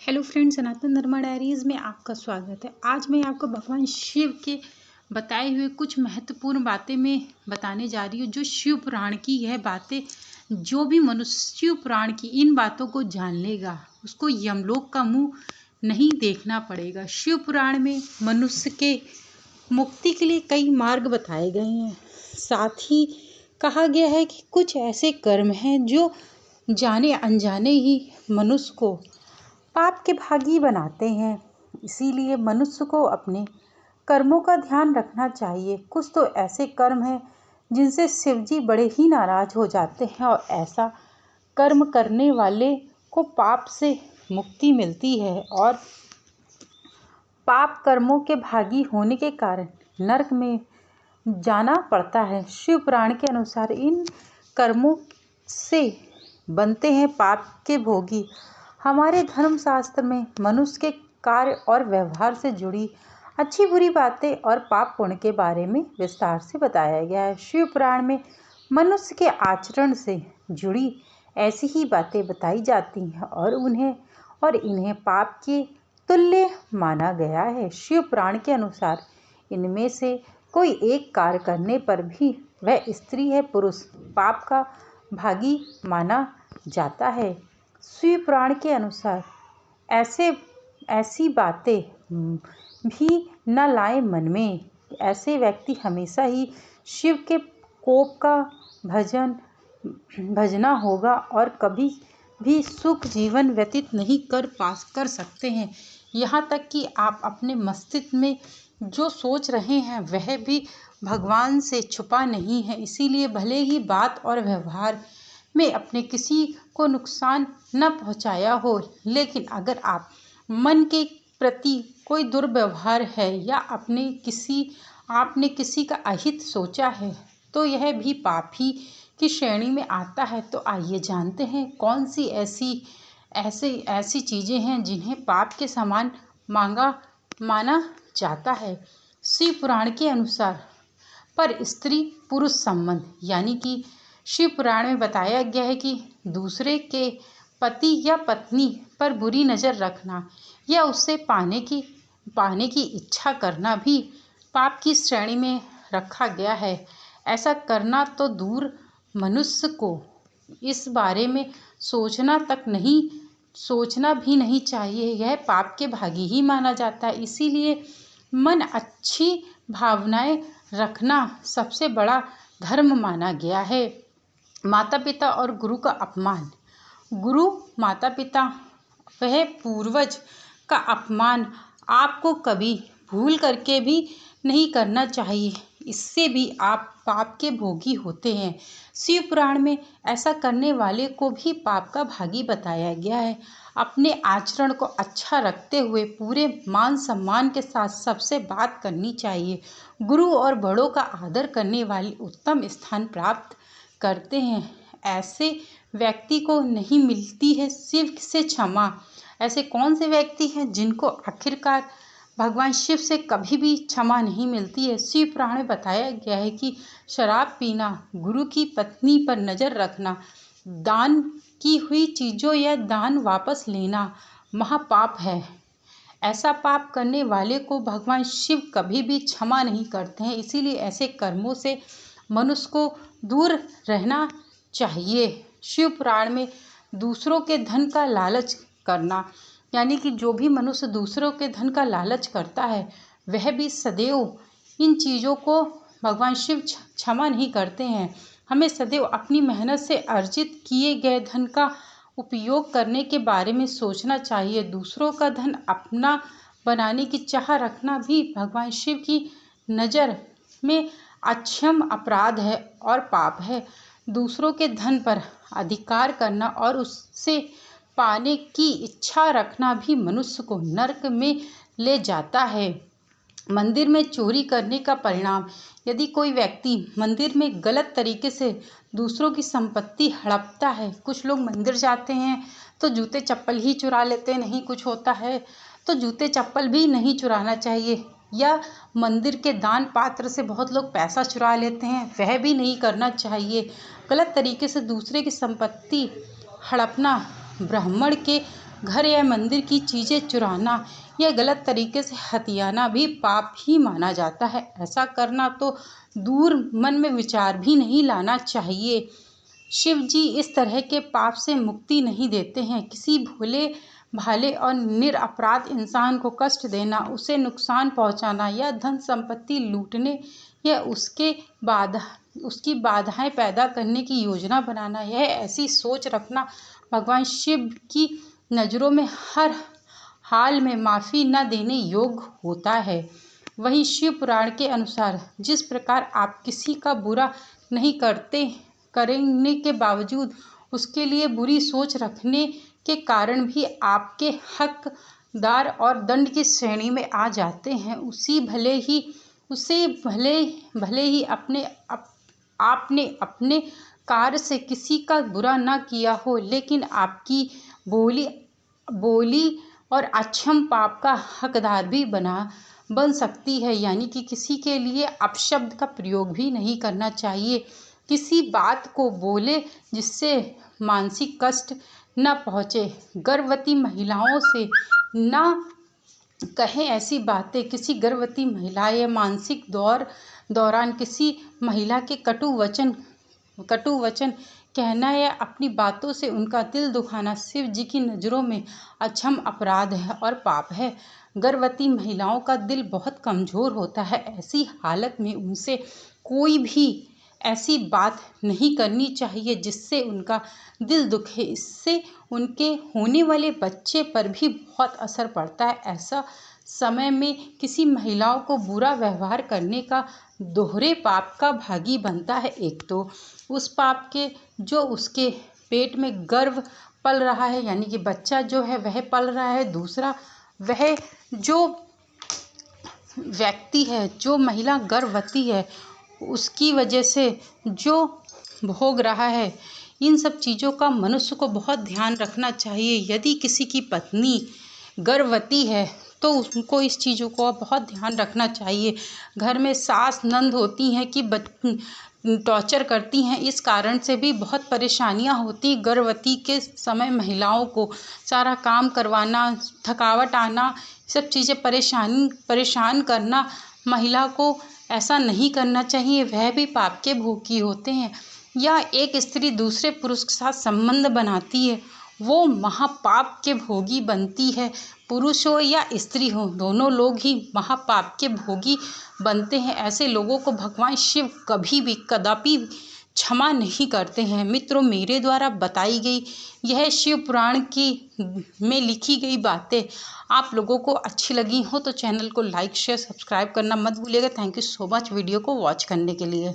Hello friends, सनातन धर्मा diaries में आपका स्वागत है। आज मैं आपको भगवान शिव के बताए हुए कुछ महत्वपूर्ण बातें मैं बताने जा रही हूँ, जो शिव पुराण की यह बातें, जो भी मनुष्य शिव पुराण की इन बातों को जान लेगा उसको यमलोक का मुंह नहीं देखना पड़ेगा। शिव पुराण में मनुष्य के मुक्ति के लिए कई मार्ग बताए गए हैं। साथ ही कहा गया है कि कुछ ऐसे कर्म हैं जो जाने अनजाने ही मनुष्य को पाप के भागी बनाते हैं। इसीलिए मनुष्य को अपने कर्मों का ध्यान रखना चाहिए। कुछ तो ऐसे कर्म हैं जिनसे शिव जी बड़े ही नाराज हो जाते हैं और ऐसा कर्म करने वाले को पाप से मुक्ति मिलती है और पाप कर्मों के भागी होने के कारण नरक में जाना पड़ता है। शिव पुराण के अनुसार इन कर्मों से बनते हैं पाप के भोगी। हमारे धर्म शास्त्र में मनुष्य के कार्य और व्यवहार से जुड़ी अच्छी बुरी बातें और पाप पुण्य के बारे में विस्तार से बताया गया है। शिव पुराण में मनुष्य के आचरण से जुड़ी ऐसी ही बातें बताई जाती हैं और इन्हें पाप के तुल्य माना गया है। शिव पुराण के अनुसार इनमें से कोई एक कार्य करने पर भी वह स्त्री है पुरुष पाप का भागी माना जाता है। शिव पुराण के अनुसार ऐसी बातें भी न लाए मन में। ऐसे व्यक्ति हमेशा ही शिव के कोप का भजना होगा और कभी भी सुख जीवन व्यतीत नहीं कर सकते हैं। यहाँ तक कि आप अपने मस्तिष्क में जो सोच रहे हैं वह भी भगवान से छुपा नहीं है। इसीलिए भले ही बात और व्यवहार में अपने किसी को नुकसान न पहुंचाया हो, लेकिन अगर आप मन के प्रति कोई दुर्व्यवहार है या आपने किसी का अहित सोचा है तो यह भी पाप ही की श्रेणी में आता है। तो आइए जानते हैं कौन सी ऐसी चीज़ें हैं जिन्हें पाप के समान माना जाता है। शिव पुराण के अनुसार पर स्त्री पुरुष संबंध, यानी कि शिव पुराण में बताया गया है कि दूसरे के पति या पत्नी पर बुरी नज़र रखना या उससे पाने की इच्छा करना भी पाप की श्रेणी में रखा गया है। ऐसा करना तो दूर, मनुष्य को इस बारे में सोचना भी नहीं चाहिए। यह पाप के भागी ही माना जाता है। इसीलिए मन अच्छी भावनाएं रखना सबसे बड़ा धर्म माना गया है। माता पिता और गुरु का अपमान। गुरु, माता पिता वह पूर्वज का अपमान आपको कभी भूल करके भी नहीं करना चाहिए। इससे भी आप पाप के भोगी होते हैं। शिव पुराण में ऐसा करने वाले को भी पाप का भागी बताया गया है। अपने आचरण को अच्छा रखते हुए पूरे मान सम्मान के साथ सबसे बात करनी चाहिए। गुरु और बड़ों का आदर करने वाले उत्तम स्थान प्राप्त करते हैं। ऐसे व्यक्ति को नहीं मिलती है शिव से क्षमा। ऐसे कौन से व्यक्ति हैं जिनको आखिरकार भगवान शिव से कभी भी क्षमा नहीं मिलती है। शिव पुराण में बताया गया है कि शराब पीना, गुरु की पत्नी पर नज़र रखना, दान की हुई चीज़ों या दान वापस लेना महापाप है। ऐसा पाप करने वाले को भगवान शिव कभी भी क्षमा नहीं करते हैं। इसीलिए ऐसे कर्मों से मनुष्य को दूर रहना चाहिए। शिव पुराण में दूसरों के धन का लालच करना, यानी कि जो भी मनुष्य दूसरों के धन का लालच करता है वह भी सदैव इन चीज़ों को भगवान शिव क्षमा नहीं करते हैं। हमें सदैव अपनी मेहनत से अर्जित किए गए धन का उपयोग करने के बारे में सोचना चाहिए। दूसरों का धन अपना बनाने की चाह रखना भी भगवान शिव की नज़र में अक्षम अपराध है और पाप है। दूसरों के धन पर अधिकार करना और उससे पाने की इच्छा रखना भी मनुष्य को नरक में ले जाता है। मंदिर में चोरी करने का परिणाम। यदि कोई व्यक्ति मंदिर में गलत तरीके से दूसरों की संपत्ति हड़पता है, कुछ लोग मंदिर जाते हैं तो जूते चप्पल ही चुरा लेते हैं, नहीं कुछ होता है तो जूते चप्पल भी नहीं चुराना चाहिए। या मंदिर के दान पात्र से बहुत लोग पैसा चुरा लेते हैं, वह भी नहीं करना चाहिए। गलत तरीके से दूसरे की संपत्ति हड़पना ब्राह्मण के घर या मंदिर की चीज़ें चुराना या गलत तरीके से हथियाना भी पाप ही माना जाता है। ऐसा करना तो दूर मन में विचार भी नहीं लाना चाहिए। शिव जी इस तरह के पाप से मुक्ति नहीं देते हैं। किसी भोले भाले और निरपराध इंसान को कष्ट देना, उसे नुकसान पहुंचाना या धन संपत्ति लूटने या उसकी बाधाएं पैदा करने की योजना बनाना, यह ऐसी सोच रखना भगवान शिव की नज़रों में हर हाल में माफ़ी न देने योग्य होता है। वहीं शिव पुराण के अनुसार जिस प्रकार आप किसी का बुरा नहीं करने के बावजूद उसके लिए बुरी सोच रखने के कारण भी आपके हकदार और दंड की श्रेणी में आ जाते हैं, उसे भले ही आपने अपने कार्य से किसी का बुरा ना किया हो, लेकिन आपकी बोली और अक्षम पाप का हकदार भी बन सकती है। यानी कि किसी के लिए अपशब्द का प्रयोग भी नहीं करना चाहिए। किसी बात को बोले जिससे मानसिक कष्ट न पहुँचे। गर्भवती महिलाओं से ना कहें ऐसी बातें। किसी गर्भवती महिला या मानसिक दौरान किसी महिला के कटु वचन कहना या अपनी बातों से उनका दिल दुखाना शिव जी की नज़रों में अक्षम अपराध है और पाप है। गर्भवती महिलाओं का दिल बहुत कमज़ोर होता है। ऐसी हालत में उनसे कोई भी ऐसी बात नहीं करनी चाहिए जिससे उनका दिल दुखे। इससे उनके होने वाले बच्चे पर भी बहुत असर पड़ता है। ऐसा समय में किसी महिलाओं को बुरा व्यवहार करने का दोहरे पाप का भागी बनता है। एक तो उस पाप के जो उसके पेट में गर्भ पल रहा है, यानी कि बच्चा जो है वह पल रहा है। दूसरा, वह जो व्यक्ति है, जो महिला गर्भवती है, उसकी वजह से जो भोग रहा है। इन सब चीज़ों का मनुष्य को बहुत ध्यान रखना चाहिए। यदि किसी की पत्नी गर्भवती है तो उनको इस चीज़ों को बहुत ध्यान रखना चाहिए। घर में सास नंद होती हैं कि टॉर्चर करती हैं, इस कारण से भी बहुत परेशानियां होती। गर्भवती के समय महिलाओं को सारा काम करवाना, थकावट आना, सब चीज़ें परेशान करना, महिला को ऐसा नहीं करना चाहिए। वह भी पाप के भोगी होते हैं। या एक स्त्री दूसरे पुरुष के साथ संबंध बनाती है, वो महापाप के भोगी बनती है। पुरुष हो या स्त्री हो, दोनों लोग ही महापाप के भोगी बनते हैं। ऐसे लोगों को भगवान शिव कभी भी कदापि क्षमा नहीं करते हैं। मित्रों, मेरे द्वारा बताई गई यह शिव पुराण में लिखी गई बातें आप लोगों को अच्छी लगी हो तो चैनल को लाइक शेयर सब्सक्राइब करना मत भूलिएगा। Thank you so much video को वॉच करने के लिए।